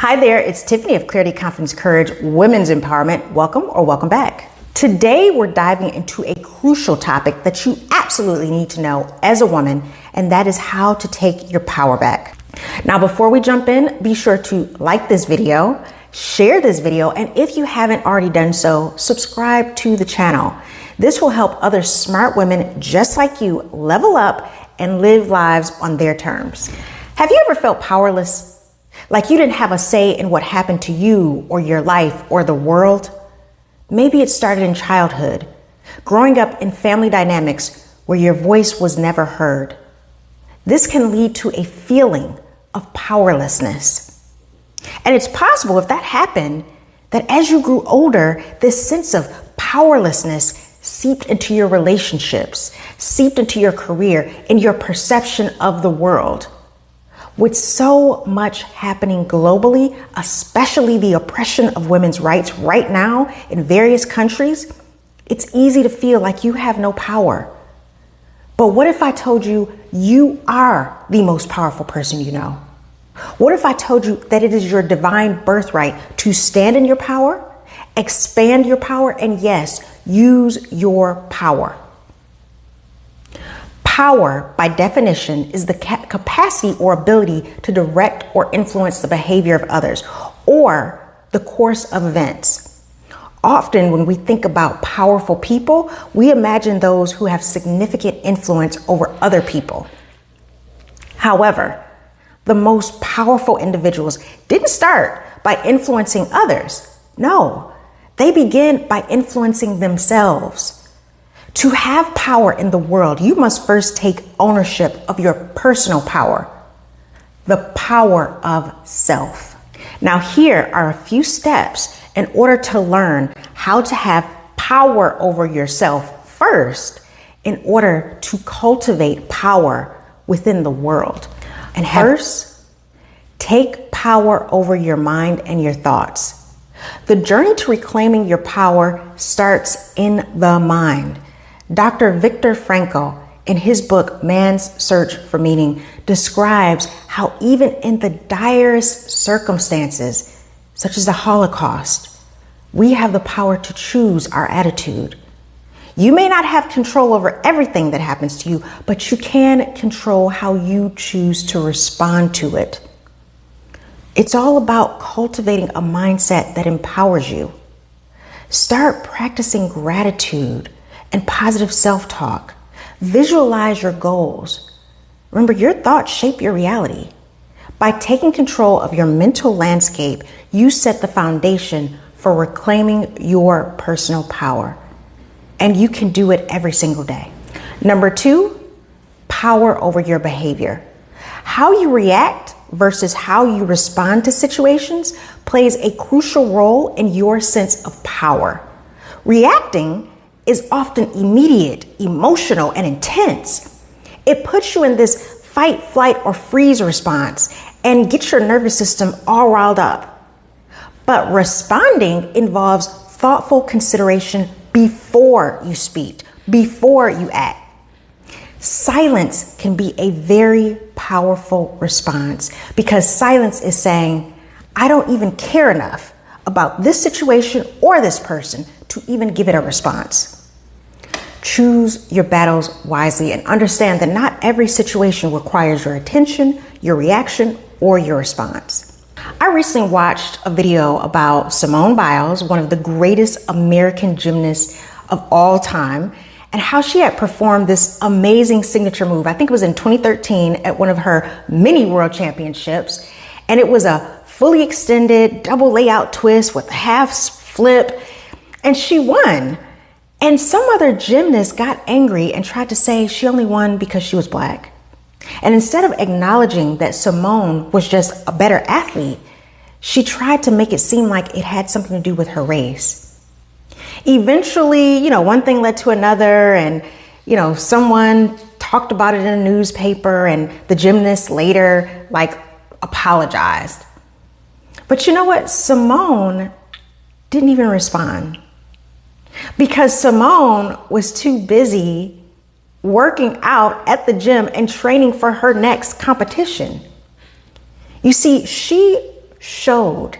Hi there, it's Tiffany of Clarity, Confidence, Courage, Women's Empowerment. Welcome or welcome back. Today, we're diving into a crucial topic that you absolutely need to know as a woman, and that is how to take your power back. Now, before we jump in, be sure to like this video, share this video, and if you haven't already done so, subscribe to the channel. This will help other smart women just like you level up and live lives on their terms. Have you ever felt powerless? Like you didn't have a say in what happened to you or your life or the world? Maybe it started in childhood, growing up in family dynamics where your voice was never heard. This can lead to a feeling of powerlessness. And it's possible, if that happened, that as you grew older, this sense of powerlessness seeped into your relationships, seeped into your career, and your perception of the world. With so much happening globally, especially the oppression of women's rights right now in various countries, it's easy to feel like you have no power. But what if I told you you are the most powerful person you know? What if I told you that it is your divine birthright to stand in your power, expand your power, and yes, use your power? Power, by definition, is the capacity or ability to direct or influence the behavior of others or the course of events. Often when we think about powerful people, we imagine those who have significant influence over other people. However, the most powerful individuals didn't start by influencing others. No, they began by influencing themselves. To have power in the world, you must first take ownership of your personal power, the power of self. Now, here are a few steps in order to learn how to have power over yourself first in order to cultivate power within the world. And first, take power over your mind and your thoughts. The journey to reclaiming your power starts in the mind. Dr. Viktor Frankl, in his book, Man's Search for Meaning, describes how even in the direst circumstances, such as the Holocaust, we have the power to choose our attitude. You may not have control over everything that happens to you, but you can control how you choose to respond to it. It's all about cultivating a mindset that empowers you. Start practicing gratitude and positive self-talk. Visualize your goals. Remember, your thoughts shape your reality. By taking control of your mental landscape, you set the foundation for reclaiming your personal power. And you can do it every single day. Number 2, power over your behavior. How you react versus how you respond to situations plays a crucial role in your sense of power. Reacting is often immediate, emotional, and intense. It puts you in this fight, flight, or freeze response and gets your nervous system all riled up. But responding involves thoughtful consideration before you speak, before you act. Silence can be a very powerful response because silence is saying, I don't even care enough about this situation or this person to even give it a response. Choose your battles wisely and understand that not every situation requires your attention, your reaction, or your response. I recently watched a video about Simone Biles, one of the greatest American gymnasts of all time, and how she had performed this amazing signature move. I think it was in 2013 at one of her mini world championships. And it was a fully extended double layout twist with a half flip. And she won. And some other gymnast got angry and tried to say she only won because she was Black. And instead of acknowledging that Simone was just a better athlete, she tried to make it seem like it had something to do with her race. Eventually, one thing led to another, and, someone talked about it in a newspaper, and the gymnast later, apologized. But you know what? Simone didn't even respond. Because Simone was too busy working out at the gym and training for her next competition. You see, she showed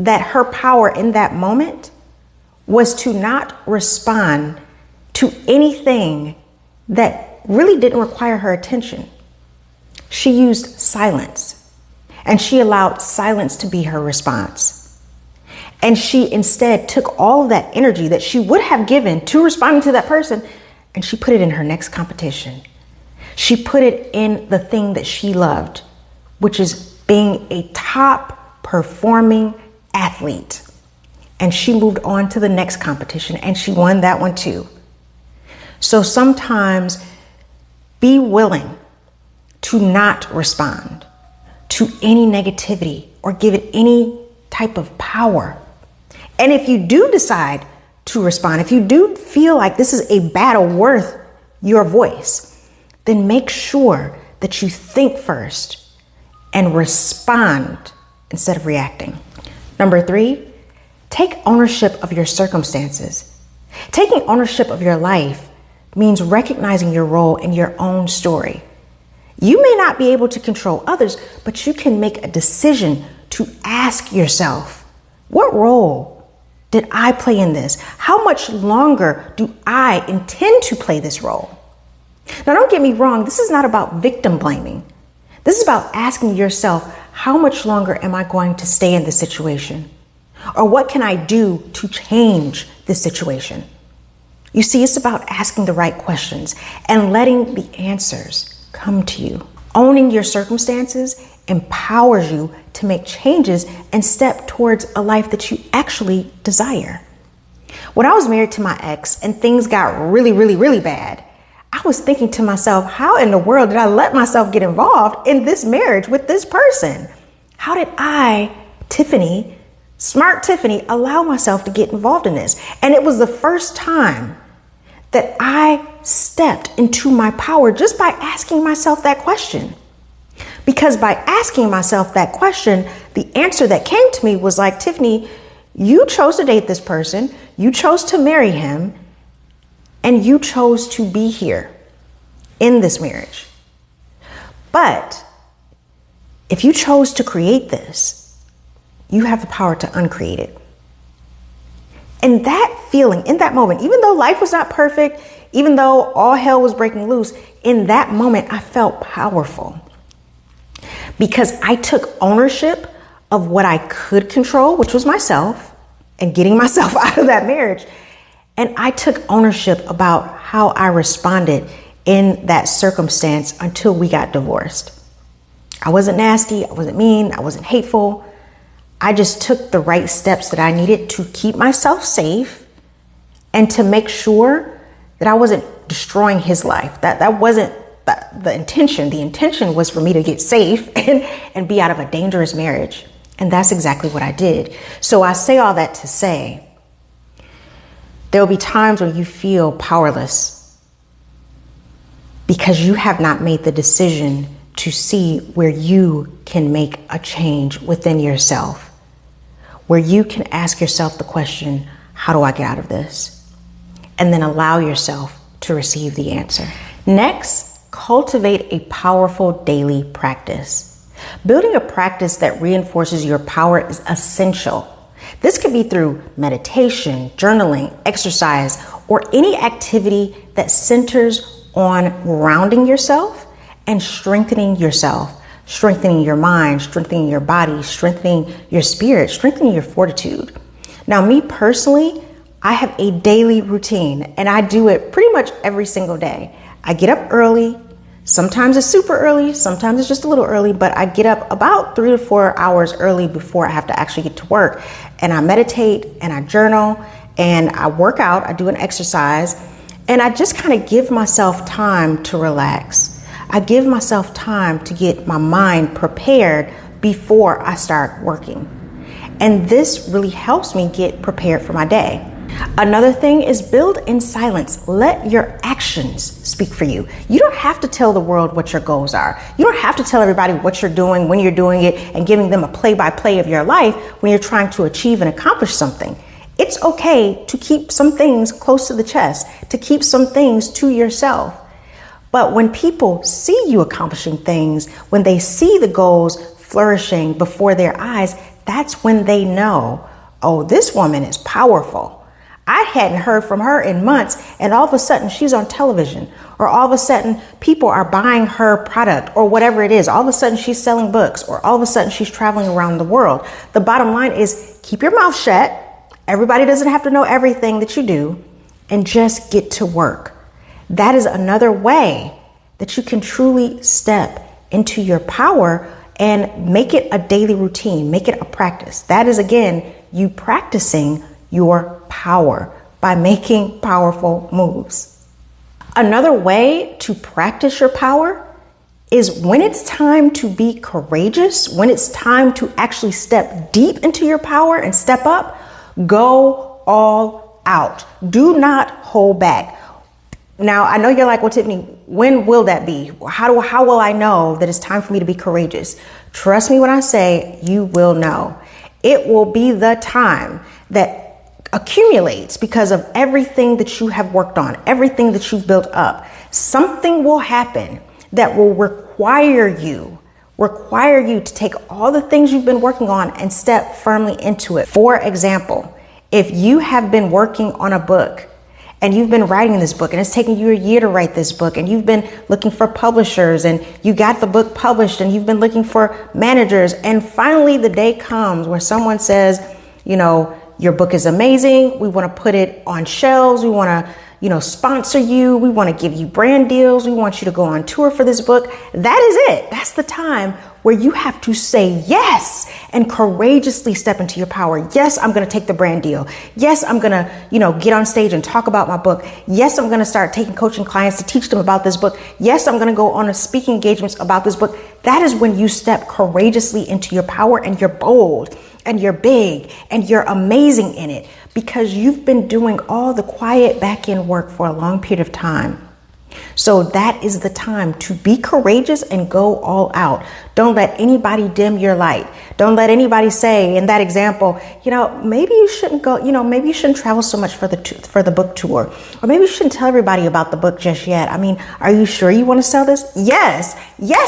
that her power in that moment was to not respond to anything that really didn't require her attention. She used silence, and she allowed silence to be her response. And she instead took all of that energy that she would have given to responding to that person, and she put it in her next competition. She put it in the thing that she loved, which is being a top performing athlete. And she moved on to the next competition, and she won that one too. So sometimes be willing to not respond to any negativity or give it any type of power. And if you do decide to respond, if you do feel like this is a battle worth your voice, then make sure that you think first and respond instead of reacting. Number 3, take ownership of your circumstances. Taking ownership of your life means recognizing your role in your own story. You may not be able to control others, but you can make a decision to ask yourself, what role did I play in this? How much longer do I intend to play this role? Now, don't get me wrong. This is not about victim blaming. This is about asking yourself, how much longer am I going to stay in this situation? Or what can I do to change this situation? You see, it's about asking the right questions and letting the answers come to you. Owning your circumstances empowers you to make changes and step towards a life that you actually desire. When I was married to my ex and things got really, really, really bad, I was thinking to myself, how in the world did I let myself get involved in this marriage with this person? How did I, Tiffiny, smart Tiffiny, allow myself to get involved in this? And it was the first time that I stepped into my power just by asking myself that question. Because by asking myself that question, the answer that came to me was like, Tiffiny, you chose to date this person, you chose to marry him, and you chose to be here in this marriage. But if you chose to create this, you have the power to uncreate it. And that feeling in that moment, even though life was not perfect, even though all hell was breaking loose, in that moment, I felt powerful because I took ownership of what I could control, which was myself and getting myself out of that marriage. And I took ownership about how I responded in that circumstance until we got divorced. I wasn't nasty. I wasn't mean. I wasn't hateful. I just took the right steps that I needed to keep myself safe and to make sure that I wasn't destroying his life. That wasn't the intention. The intention was for me to get safe and be out of a dangerous marriage. And that's exactly what I did. So I say all that to say, there will be times when you feel powerless because you have not made the decision to see where you can make a change within yourself, where you can ask yourself the question, how do I get out of this? And then allow yourself to receive the answer. Next, cultivate a powerful daily practice. Building a practice that reinforces your power is essential. This could be through meditation, journaling, exercise, or any activity that centers on grounding yourself and strengthening yourself, strengthening your mind, strengthening your body, strengthening your spirit, strengthening your fortitude. Now, me personally, I have a daily routine and I do it pretty much every single day. I get up early. Sometimes it's super early, sometimes it's just a little early, but I get up about 3 to 4 hours early before I have to actually get to work. And I meditate and I journal and I work out, I do an exercise, and I just kind of give myself time to relax. I give myself time to get my mind prepared before I start working. And this really helps me get prepared for my day. Another thing is build in silence. Let your actions speak for you. You don't have to tell the world what your goals are. You don't have to tell everybody what you're doing, when you're doing it, and giving them a play-by-play of your life when you're trying to achieve and accomplish something. It's okay to keep some things close to the chest, to keep some things to yourself. But when people see you accomplishing things, when they see the goals flourishing before their eyes, that's when they know, oh, this woman is powerful. I hadn't heard from her in months, and all of a sudden she's on television, or all of a sudden people are buying her product, or whatever it is. All of a sudden she's selling books, or all of a sudden she's traveling around the world. The bottom line is keep your mouth shut. Everybody doesn't have to know everything that you do, and just get to work. That is another way that you can truly step into your power and make it a daily routine, make it a practice. That is, again, you practicing your power by making powerful moves. Another way to practice your power is when it's time to be courageous, when it's time to actually step deep into your power and step up, go all out. Do not hold back. Now, I know you're like, well, Tiffany, when will that be? How will I know that it's time for me to be courageous? Trust me when I say you will know. It will be the time that accumulates because of everything that you have worked on, everything that you've built up. Something will happen that will require you to take all the things you've been working on and step firmly into it. For example, if you have been working on a book and you've been writing this book and it's taken you a year to write this book, and you've been looking for publishers and you got the book published and you've been looking for managers, and finally the day comes where someone says, you know, your book is amazing. We want to put it on shelves. We want to, sponsor you. We want to give you brand deals. We want you to go on tour for this book. That is it. That's the time where you have to say yes and courageously step into your power. Yes, I'm going to take the brand deal. Yes, I'm going to, get on stage and talk about my book. Yes, I'm going to start taking coaching clients to teach them about this book. Yes, I'm going to go on a speaking engagements about this book. That is when you step courageously into your power, and you're bold and you're big and you're amazing in it because you've been doing all the quiet back end work for a long period of time. So that is the time to be courageous and go all out. Don't let anybody dim your light. Don't let anybody say in that example, maybe you shouldn't go, maybe you shouldn't travel so much for the book tour, or maybe you shouldn't tell everybody about the book just yet. I mean, are you sure you want to sell this? Yes,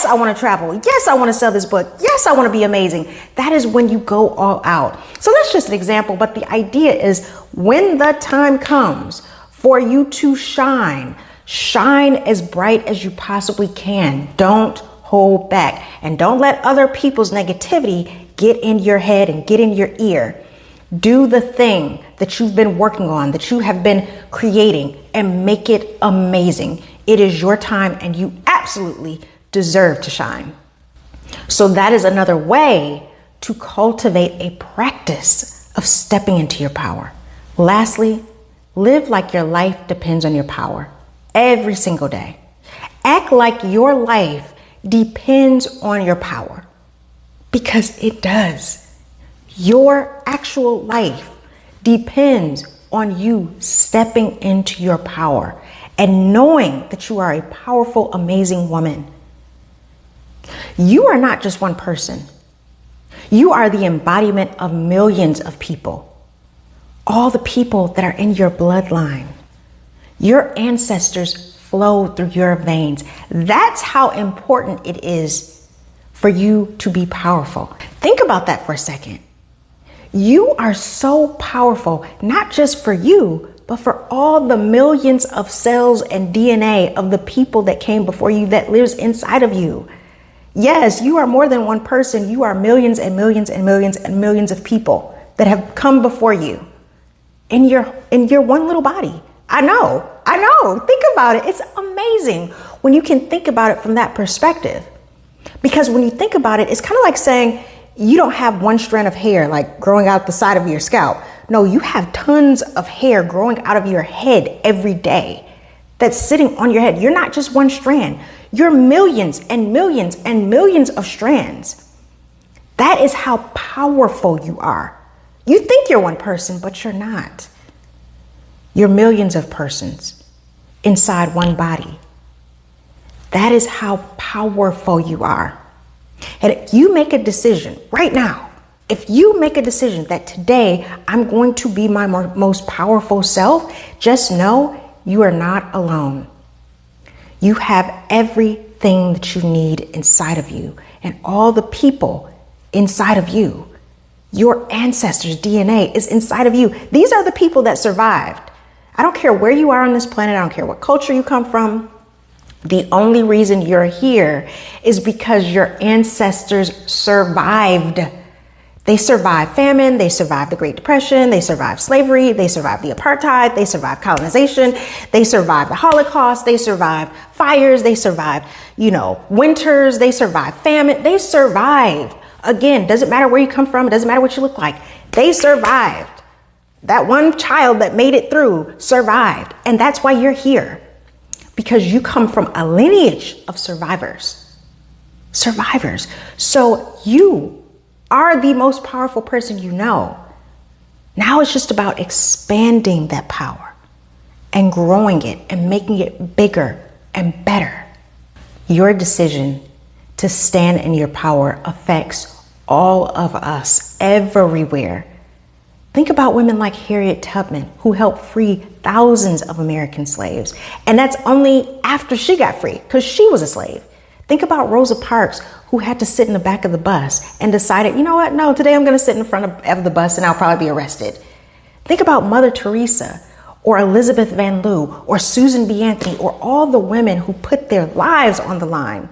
I want to travel. Yes, I want to sell this book. Yes, I want to be amazing. That is when you go all out. So that's just an example, but the idea is when the time comes for you to shine as bright as you possibly can. Don't hold back, and don't let other people's negativity get in your head and get in your ear. Do the thing that you've been working on, that you have been creating, and make it amazing. It is your time, and you absolutely deserve to shine. So that is another way to cultivate a practice of stepping into your power. Lastly, live like your life depends on your power. Every single day. Act like your life depends on your power, because it does. Your actual life depends on you stepping into your power and knowing that you are a powerful, amazing woman. You are not just one person. You are the embodiment of millions of people. All the people that are in your bloodline. Your ancestors flow through your veins. That's how important it is for you to be powerful. Think about that for a second. You are so powerful, not just for you, but for all the millions of cells and DNA of the people that came before you that lives inside of you. Yes, you are more than one person. You are millions and millions and millions and millions of people that have come before you in your one little body. I know. Think about it. It's amazing when you can think about it from that perspective. Because when you think about it, it's kind of like saying you don't have one strand of hair like growing out the side of your scalp. No, you have tons of hair growing out of your head every day that's sitting on your head. You're not just one strand. You're millions and millions and millions of strands. That is how powerful you are. You think you're one person, but you're not. You're millions of persons inside one body. That is how powerful you are. And if you make a decision right now, if you make a decision that today I'm going to be my most powerful self, just know you are not alone. You have everything that you need inside of you, and all the people inside of you. Your ancestors' DNA is inside of you. These are the people that survived. I don't care where you are on this planet. I don't care what culture you come from. The only reason you're here is because your ancestors survived. They survived famine. They survived the Great Depression. They survived slavery. They survived the apartheid. They survived colonization. They survived the Holocaust. They survived fires. They survived, winters. They survived famine. They survived. Again, doesn't matter where you come from. It doesn't matter what you look like. They survived. That one child that made it through survived. And that's why you're here. Because you come from a lineage of survivors. Survivors. So you are the most powerful person you know. Now it's just about expanding that power and growing it and making it bigger and better. Your decision to stand in your power affects all of us everywhere. Think about women like Harriet Tubman, who helped free thousands of American slaves. And that's only after she got free, because she was a slave. Think about Rosa Parks, who had to sit in the back of the bus and decided, you know what? No, today I'm going to sit in front of the bus and I'll probably be arrested. Think about Mother Teresa or Elizabeth Van Lew or Susan B. Anthony or all the women who put their lives on the line.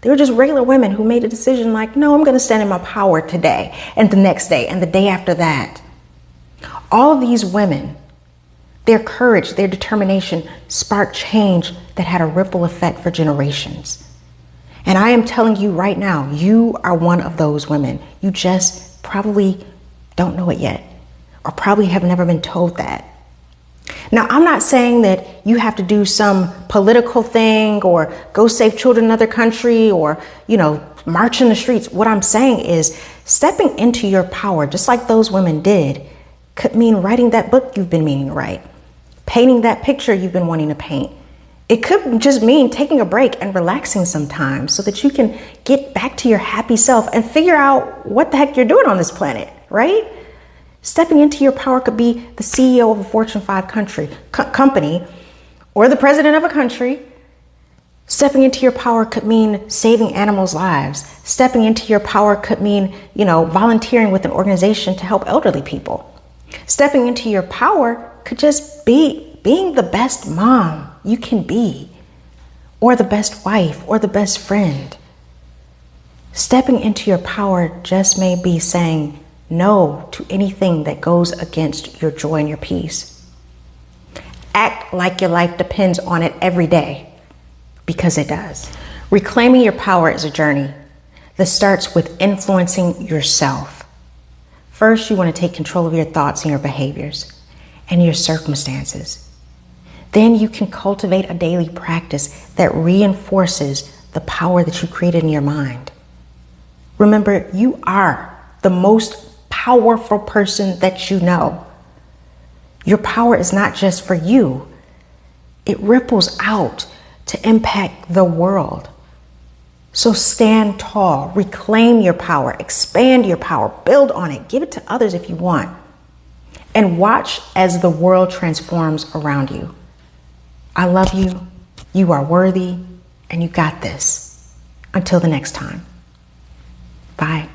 They were just regular women who made a decision like, no, I'm going to stand in my power today and the next day and the day after that. All of these women, their courage, their determination sparked change that had a ripple effect for generations. And I am telling you right now, you are one of those women. You just probably don't know it yet, or probably have never been told that. Now, I'm not saying that you have to do some political thing or go save children in another country or, march in the streets. What I'm saying is stepping into your power, just like those women did, could mean writing that book you've been meaning to write, painting that picture you've been wanting to paint. It could just mean taking a break and relaxing sometimes so that you can get back to your happy self and figure out what the heck you're doing on this planet, right? Stepping into your power could be the CEO of a Fortune 5 company or the president of a country. Stepping into your power could mean saving animals' lives. Stepping into your power could mean, volunteering with an organization to help elderly people. Stepping into your power could just be being the best mom you can be, or the best wife, or the best friend. Stepping into your power just may be saying no to anything that goes against your joy and your peace. Act like your life depends on it every day, because it does. Reclaiming your power is a journey that starts with influencing yourself. First, you want to take control of your thoughts and your behaviors and your circumstances. Then you can cultivate a daily practice that reinforces the power that you created in your mind. Remember, you are the most powerful person that you know. Your power is not just for you. It ripples out to impact the world. So stand tall, reclaim your power, expand your power, build on it, give it to others if you want, and watch as the world transforms around you. I love you, you are worthy, and you got this. Until the next time. Bye.